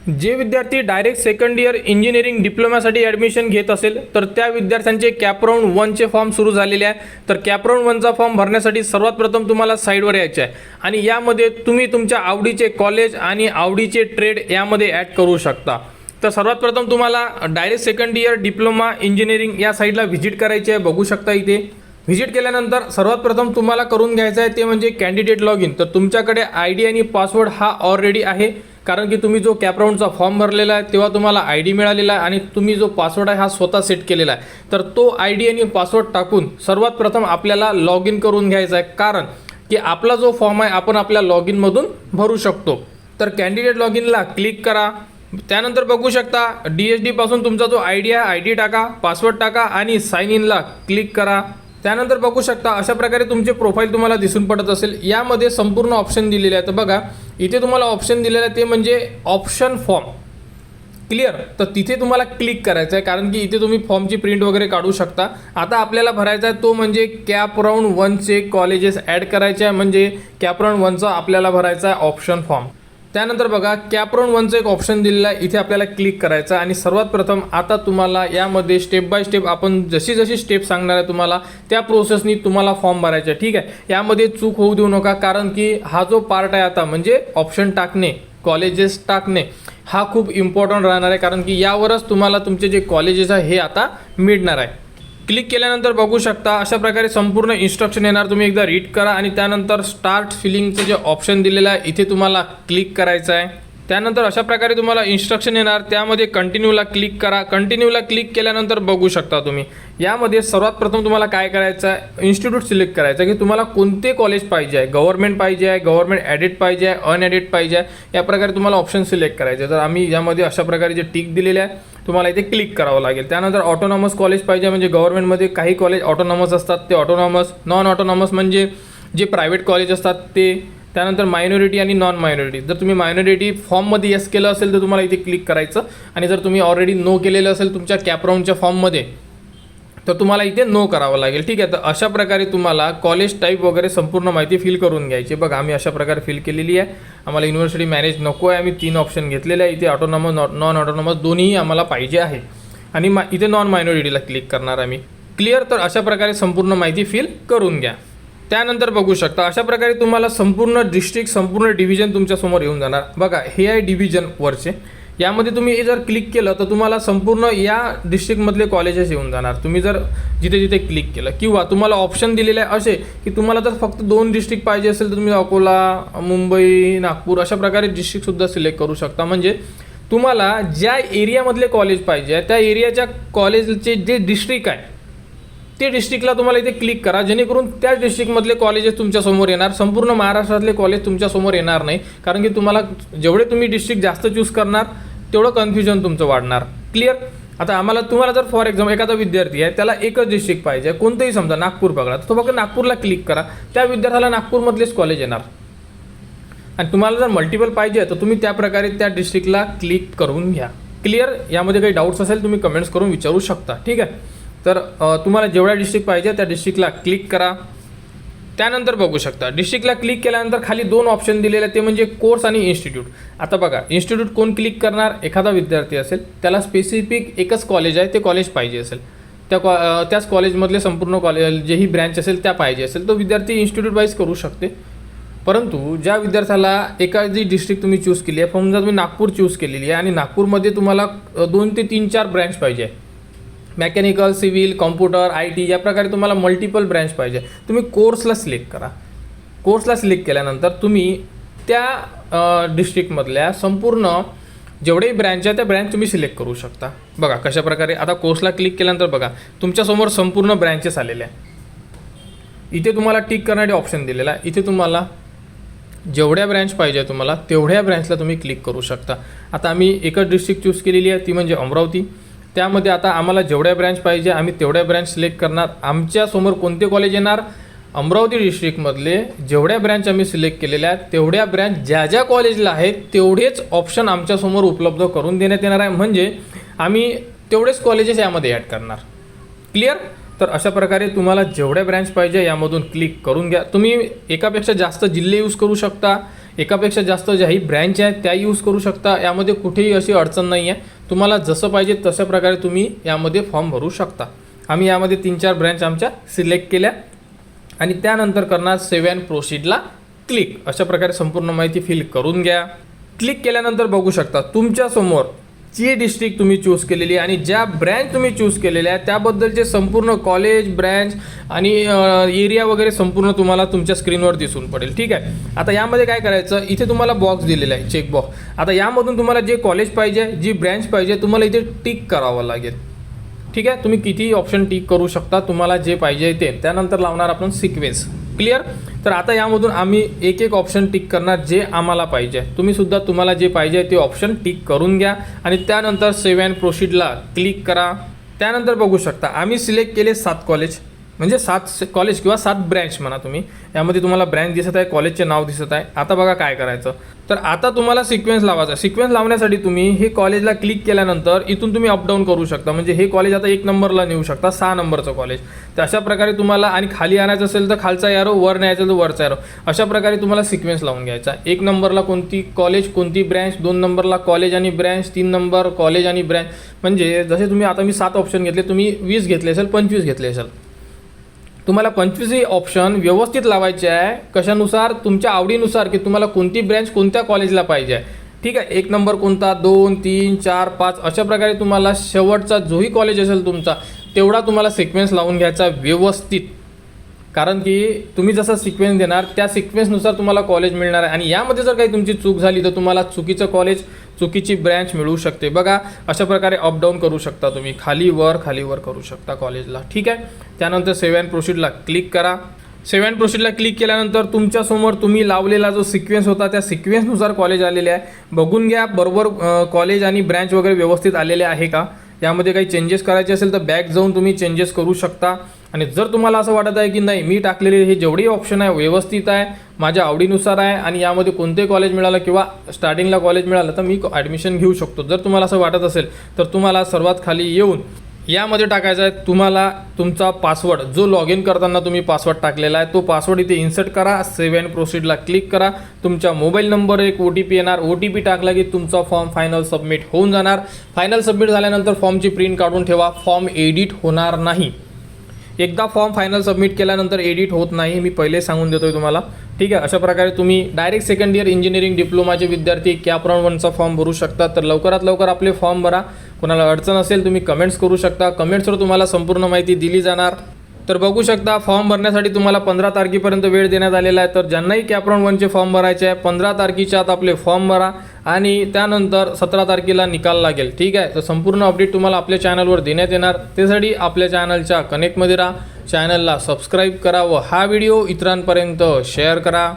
जे विद्यार्थी direct second year engineering डिप्लोमासाठी ॲडमिशन घेत असेल तर त्या विद्यार्थ्यांचे कॅप राऊंड 1चे फॉर्म सुरू झालेले आहे। तर कॅप राऊंड 1चा फॉर्म भरण्यासाठी सर्वात प्रथम तुम्हाला साईडवर यायचे आहे आणि यामध्ये तुम्ही तुमच्या आवडीचे कॉलेज आणि आवडीचे ट्रेड यामध्ये ॲड करू शकता। तर सर्वात प्रथम तुम्हाला direct second year diploma engineering या साईडला व्हिजिट करायची आहे। बघू शकता इथे व्हिजिट केल्यानंतर सर्वात प्रथम तुम्हाला करून घ्यायचं आहे ते म्हणजे कॅन्डिडेट लॉग इन। तर तुमच्याकडे ID आणि पासवर्ड हा ऑलरेडी आहे, कारण की तुम्ही जो कॅप राऊंडचा फॉर्म भरलेला आहे तेव्हा तुम्हाला ID मिळालेला आहे आणि तुम्ही जो पासवर्ड आहे हा स्वतः सेट केलेला आहे। तर तो ID आणि पासवर्ड टाकून सर्वात प्रथम आपल्याला लॉग इन करून घ्यायचा आहे, कारण की आपला जो फॉर्म आहे आपण आपल्या लॉग इनमधून भरू शकतो। तर कॅन्डिडेट लॉग इनला क्लिक करा। त्यानंतर बघू शकता DSD पासून तुमचा जो ID आहे ID टाका, पासवर्ड टाका आणि साइन इनला क्लिक करा। त्यानंतर बघू शकता अशा प्रकारे तुमचे प्रोफाईल तुम्हाला दिसून पडत असेल। यामध्ये संपूर्ण ऑप्शन दिलेले आहेत। बघा इथे तुम्हाला ऑप्शन दिलेलं आहे ते म्हणजे ऑप्शन फॉर्म। क्लिअर, तर तिथे तुम्हाला क्लिक करायचं आहे, कारण की इथे तुम्ही फॉर्मची प्रिंट वगैरे काढू शकता। आता आपल्याला भरायचा आहे तो म्हणजे कॅप राऊंड 1चे कॉलेजेस ॲड करायचे आहे, म्हणजे कॅप राऊंड 1चा आपल्याला भरायचा आहे ऑप्शन फॉर्म। त्यानंतर बघा कॅप राऊंड 1चं एक ऑप्शन दिलेलं आहे, इथे आपल्याला क्लिक करायचं आणि सर्वात प्रथम आता तुम्हाला यामध्ये स्टेप बाय स्टेप आपण जशी जशी स्टेप सांगणार आहे तुम्हाला त्या प्रोसेसनी तुम्हाला फॉर्म भरायचा आहे। ठीक आहे, यामध्ये चूक होऊ देऊ नका, कारण की हा जो पार्ट आहे आता म्हणजे ऑप्शन टाकणे, कॉलेजेस टाकणे हा खूप इम्पॉर्टंट राहणार आहे, कारण की यावरच तुम्हाला तुमचे जे कॉलेजेस आहे हे आता मिळणार आहे। क्लिक केल्यानंतर बघू शकता अशा प्रकारे संपूर्ण इन्स्ट्रक्शन येणार, तुम्ही एकदा रीड करा आणि त्यानंतर स्टार्ट फिलिंगचे जे ऑप्शन दिलेलं आहे इथे तुम्हाला क्लिक करायचं आहे। त्यानंतर अशा प्रकारे तुम्हाला इन्स्ट्रक्शन येणार, त्यामध्ये कंटिन्यूला क्लिक करा। कंटिन्यूला क्लिक केल्यानंतर बघू शकता तुम्ही यामध्ये सर्वात प्रथम तुम्हाला काय करायचं आहे, इन्स्टिट्यूट सिलेक्ट करायचं आहे की तुम्हाला कोणते कॉलेज पाहिजे आहे, गव्हर्नमेंट पाहिजे आहे, गव्हर्नमेंट ॲडेड पाहिजे आहे, अनएडेड पाहिजे आहे, या प्रकारे तुम्हाला ऑप्शन सिलेक्ट करायचे आहे। तर आम्ही यामध्ये अशा प्रकारे जे टिक दिलेले आहे तुम्हाला इथे क्लिक करावं लागेल। त्यानंतर ऑटोनॉमस कॉलेज पाहिजे, म्हणजे गव्हर्नमेंटमध्ये काही कॉलेज ऑटोनॉमस असतात ते ऑटोनॉमस, नॉन ऑटोनॉमस म्हणजे जे प्रायव्हेट कॉलेज असतात ते। त्यानंतर मायनॉरिटी आणि नॉन मायनॉरिटी, जर तुम्ही मायनॉरिटी फॉर्ममध्ये येस केलं असेल तर तुम्हाला इथे क्लिक करायचं आणि जर तुम्ही ऑलरेडी नो केलेलं असेल तुमच्या कॅप राऊंडच्या फॉर्ममध्ये तर तुम्हाला इथे नो करावं लागेल। ठीक आहे, तर अशा प्रकारे तुम्हाला कॉलेज टाईप वगैरे संपूर्ण माहिती फिल करून घ्यायची। बघा आम्ही अशा प्रकारे फिल केलेली आहे, आम्हाला युनिव्हर्सिटी मॅनेज नको आहे, आम्ही 3 ऑप्शन घेतलेले आहे। इथे ऑटोनॉमस नॉन ऑटोनॉमस दोन्हीही आम्हाला पाहिजे आहे आणि इथे नॉन मायनॉरिटीला क्लिक करणार आम्ही। क्लिअर, तर अशा प्रकारे संपूर्ण माहिती फिल करून घ्या। त्यानंतर बघू शकता अशा प्रकारे तुम्हाला संपूर्ण डिस्ट्रिक्ट, संपूर्ण डिव्हिजन तुमच्यासमोर येऊन जाणार। बघा हे आहे डिव्हिजन वरचे, यामध्ये तुम्ही जर क्लिक केलं तर तुम्हाला संपूर्ण या डिस्ट्रिक्टमधले कॉलेजेस येऊन जाणार। तुम्ही जर जिथे जिथे क्लिक केलं किंवा तुम्हाला ऑप्शन दिलेले आहे असे की तुम्हाला जर फक्त 2 डिस्ट्रिक्ट पाहिजे असेल तर तुम्ही अकोला, मुंबई, नागपूर अशा प्रकारे डिस्ट्रिक्टसुद्धा सिलेक्ट करू शकता। म्हणजे तुम्हाला ज्या एरियामधले कॉलेज पाहिजे आहे त्या एरियाच्या कॉलेजचे जे डिस्ट्रिक्ट आहे ते डिस्ट्रिक्टला तुम्हाला इथे क्लिक करा, जेणेकरून त्या डिस्ट्रिक्टमधले कॉलेजेस तुमच्यासमोर येणार। संपूर्ण महाराष्ट्रातले कॉलेज तुमच्यासमोर येणार नाही, कारण की तुम्हाला जेवढे तुम्ही डिस्ट्रिक्ट जास्त चूज करणार तेवढं कन्फ्युजन तुमचं वाढणार। क्लिअर, आता आम्हाला तुम्हाला जर फॉर एक्झाम्पल एखादा विद्यार्थी आहे त्याला एकच डिस्ट्रिक्ट पाहिजे, कोणतंही समजा नागपूर पकडा, तो फक्त नागपूरला क्लिक करा, त्या विद्यार्थ्याला नागपूरमधलेच कॉलेज येणार। आणि तुम्हाला जर मल्टिपल पाहिजे तर तुम्ही त्या प्रकारे त्या डिस्ट्रिक्टला क्लिक करून घ्या। क्लिअर, यामध्ये काही डाऊट्स असेल तुम्ही कमेंट्स करून विचारू शकता। ठीक आहे, तर तुम्हाला जेवढ्या डिस्ट्रिक्ट पाहिजे त्या डिस्ट्रिक्टला क्लिक करा। त्यानंतर बघू शकता डिस्ट्रिक्टला क्लिक केल्यानंतर खाली 2 ऑप्शन दिलेले आहेत, ते म्हणजे कोर्स आणि इन्स्टिट्यूट। आता बघा इन्स्टिट्यूट कोण क्लिक करणार, एखादा विद्यार्थी असेल त्याला स्पेसिफिक एकच कॉलेज आहे ते कॉलेज पाहिजे असेल, त्याच कॉलेजमधले संपूर्ण कॉलेज जेही ब्रँच असेल त्या पाहिजे असेल तो विद्यार्थी इन्स्टिट्यूट वाईज करू शकते। परंतु ज्या विद्यार्थ्याला एखादी डिस्ट्रिक्ट तुम्ही चूज केली आहे, समजा तुम्ही नागपूर चूज केलेली आहे आणि नागपूरमध्ये तुम्हाला 2 ते 3-4 ब्रँच पाहिजे, मेकॅनिकल, सिव्हिल, कॉम्प्युटर, IT या प्रकारे तुम्हाला मल्टिपल ब्रँच पाहिजे, तुम्ही कोर्सला सिलेक्ट करा। कोर्सला सिलेक्ट केल्यानंतर तुम्ही त्या डिस्ट्रिक्टमधल्या संपूर्ण जेवढेही ब्रँच आहे त्या ब्रँच तुम्ही सिलेक्ट करू शकता। बघा कशा प्रकारे आता कोर्सला क्लिक केल्यानंतर बघा तुमच्यासमोर संपूर्ण ब्रँचेस आलेले आहे। इथे तुम्हाला टिक करणारे ऑप्शन दिलेला आहे, इथे तुम्हाला जेवढ्या ब्रँच पाहिजे तुम्हाला तेवढ्या ब्रँचला तुम्ही क्लिक करू शकता। आता आम्ही एकच डिस्ट्रिक्ट चूज केलेली आहे ती म्हणजे अमरावती, त्यामध्ये आता आम्हाला जेवढ्या ब्रँच पाहिजे आम्ही तेवढ्या ब्रँच सिलेक्ट करणार। आमच्यासमोर कोणते कॉलेज येणार, अमरावती डिस्ट्रिक्टमधले जेवढ्या ब्रँच आम्ही सिलेक्ट केलेल्या आहेत तेवढ्या ब्रँच ज्या ज्या कॉलेजला आहेत तेवढेच ऑप्शन आमच्यासमोर उपलब्ध करून देण्यात येणार आहे, म्हणजे आम्ही तेवढेच कॉलेजेस यामध्ये ॲड करणार। क्लिअर, तर अशा प्रकारे तुम्हाला जेवढ्या ब्रँच पाहिजे यामधून क्लिक करून घ्या। तुम्ही एकापेक्षा जास्त जिल्हे यूज करू शकता, एकापेक्षा जास्त ज्याही ब्रँच आहेत त्या यूज करू शकता. यामध्ये कुठेही अशी अडचण नाही आहे. तुम्हाला जसं पाहिजे तशा प्रकारे तुम्ही यामध्ये फॉर्म भरू शकता. आम्ही यामध्ये 3-4 ब्रँच आमच्या सिलेक्ट केल्या आणि त्यानंतर करणार सेव्ह अँड प्रोसीडला क्लिक. अशा प्रकारे संपूर्ण माहिती फिल करून घ्या. क्लिक केल्यानंतर बघू शकता तुमच्यासमोर जी डिस्ट्रिक्ट तुम्ही चूज केलेली आहे आणि ज्या ब्रँच तुम्ही चूज केलेल्या आहे त्याबद्दलचे संपूर्ण कॉलेज, ब्रँच आणि एरिया वगैरे संपूर्ण तुम्हाला तुमच्या स्क्रीनवर दिसून पडेल. ठीक आहे. आता यामध्ये काय करायचं, इथे तुम्हाला बॉक्स दिलेला आहे, चेक बॉक्स. आता यामधून तुम्हाला जे कॉलेज पाहिजे, जी ब्रँच पाहिजे, तुम्हाला इथे टिक करावं लागेल. ठीक आहे. तुम्ही कितीही ऑप्शन टिक करू शकता, तुम्हाला जे पाहिजे ते. त्यानंतर लावणार आपण सिक्वेन्स. क्लिअर. तर आता यामधून आम्ही एक एक ऑप्शन टिक करणार जे आम्हाला पाहिजे. तुम्ही सुद्धा तुम्हाला जे पाहिजे ते ऑप्शन टिक करून घ्या आणि त्यानंतर सेव्ह अँड प्रोसीडला क्लिक करा. त्यानंतर बघू शकता आम्ही सिलेक्ट केले 7 कॉलेज, म्हणजे 7 कॉलेज किंवा 7 ब्रँच म्हणा तुम्ही. यामध्ये तुम्हाला ब्रँच दिसत आहे, कॉलेजचे नाव दिसत आहे. आता बघा काय करायचं. तर आता तुम्हाला सिक्वेन्स लावायचा. सिक्वेन्स लावण्यासाठी तुम्ही हे कॉलेजला क्लिक केल्यानंतर इथून तुम्ही अपडाऊन करू शकता. म्हणजे हे कॉलेज आता 1 नंबरला नेऊ शकता, 6 नंबरचं कॉलेज. तर अशा प्रकारे तुम्हाला, आणि खाली आणायचं असेल तर खालचा एरो, वर न्यायचं तर वरचा एरो, अशा प्रकारे तुम्हाला सिक्वेन्स लावून घ्यायचा. 1 नंबरला कोणती कॉलेज, कोणती ब्रँच, 2 नंबरला कॉलेज आणि ब्रँच, 3 नंबर कॉलेज आणि ब्रँच. म्हणजे जसे तुम्ही आता मी 7 ऑप्शन घेतले, तुम्ही 20 घेतले असेल, 25 घेतले असेल. तुम्हाला 25ही ऑप्शन व्यवस्थित लावायचे आहे. कशानुसार? तुमच्या आवडीनुसार, की तुम्हाला कोणती ब्रँच कोणत्या कॉलेजला पाहिजे आहे. ठीक आहे. 1 नंबर कोणता, 2, 3, 4, 5 अशा प्रकारे तुम्हाला शेवटचा जोही कॉलेज असेल तुमचा तेवढा तुम्हाला सिक्वेन्स लावून घ्यायचा व्यवस्थित. कारण की तुम्ही जसा सिक्वेन्स देणार त्या सिक्वेन्सनुसार तुम्हाला कॉलेज मिळणार आहे. आणि यामध्ये जर काही तुमची चूक झाली तर तुम्हाला चुकीचं कॉलेज, चुकीची ब्रँच मिळू शकते. बघा अशा प्रकारे अपडाऊन करू शकता तुम्ही, खाली वर करू शकता कॉलेजला. ठीक आहे. त्यानंतर सेव्ह अँड प्रोसीडला क्लिक करा. सेव्ह अँड प्रोसीडला क्लिक केल्यानंतर तुमच्यासमोर तुम्ही लावलेला जो सिक्वेन्स होता त्या सिक्वेन्सनुसार कॉलेज आलेले आहे. बघून घ्या बरोबर कॉलेज आणि ब्रँच वगैरे व्यवस्थित आलेले आहे का. यामध्ये काही चेंजेस करायचे असेल तर बॅक जाऊन तुम्ही चेंजेस करू शकता. आणि जर तुम्हाला असं वाटत आहे की नाही, मी टाकलेले हे जेवढे ऑप्शन आहे व्यवस्थित आहे, माझ्या आवडीनुसार आहे आणि यामध्ये कोणते कॉलेज मिळालं किंवा स्टार्टिंगला कॉलेज मिळालं तर मी ॲडमिशन घेऊ शकतो, जर तुम्हाला असं वाटत असेल तर तुम्हाला सर्वात खाली येऊन यामध्ये टाकायचा आहे तुम्हाला तुमचा पासवर्ड, जो लॉग इन करताना तुम्ही पासवर्ड टाकलेला आहे तो पासवर्ड इथे इन्सर्ट करा. सेव्ह अँड प्रोसीडला क्लिक करा. तुमच्या मोबाईल नंबर एक OTP येणार. OTP टाकला की तुमचा फॉर्म फायनल सबमिट होऊन जाणार. फायनल सबमिट झाल्यानंतर फॉर्मची प्रिंट काढून ठेवा. फॉर्म एडिट होणार नाही. एकदा फॉर्म फायनल सबमिट केल्यानंतर एडिट होत नाही, मी पहिले सांगून देतोय तुम्हाला. ठीक आहे. अशा प्रकारे तुम्ही डायरेक्ट सेकंड इयर इंजिनिअरिंग डिप्लोमाचे विद्यार्थी कॅप राऊंड 1चा फॉर्म भरू शकता. तर लवकरात लवकर आपले फॉर्म भरा. कोणाला अडचण असेल तुम्ही कमेंट्स करू शकता. कमेंट्सवर तुम्हाला संपूर्ण माहिती दिली जाणार. तर बघू शकता फॉर्म भरण्यासाठी तुम्हाला 15 तारखेपर्यंत वेळ देण्यात आलेला आहे. तर ज्यांनाही कॅप राऊंड 1चे फॉर्म भरायचे आहे 15 तारखेच्या आत आपले फॉर्म भरा आणि त्यानंतर 17 तारखेला निकाल लागेल. ठीक आहे. तर संपूर्ण अपडेट तुम्हाला आपल्या चॅनलवर देण्यात येणार. त्यासाठी आपल्या चॅनलच्या कनेक्टमध्ये राहा, चॅनलला सबस्क्राईब करा व हा व्हिडिओ इतरांपर्यंत शेअर करा.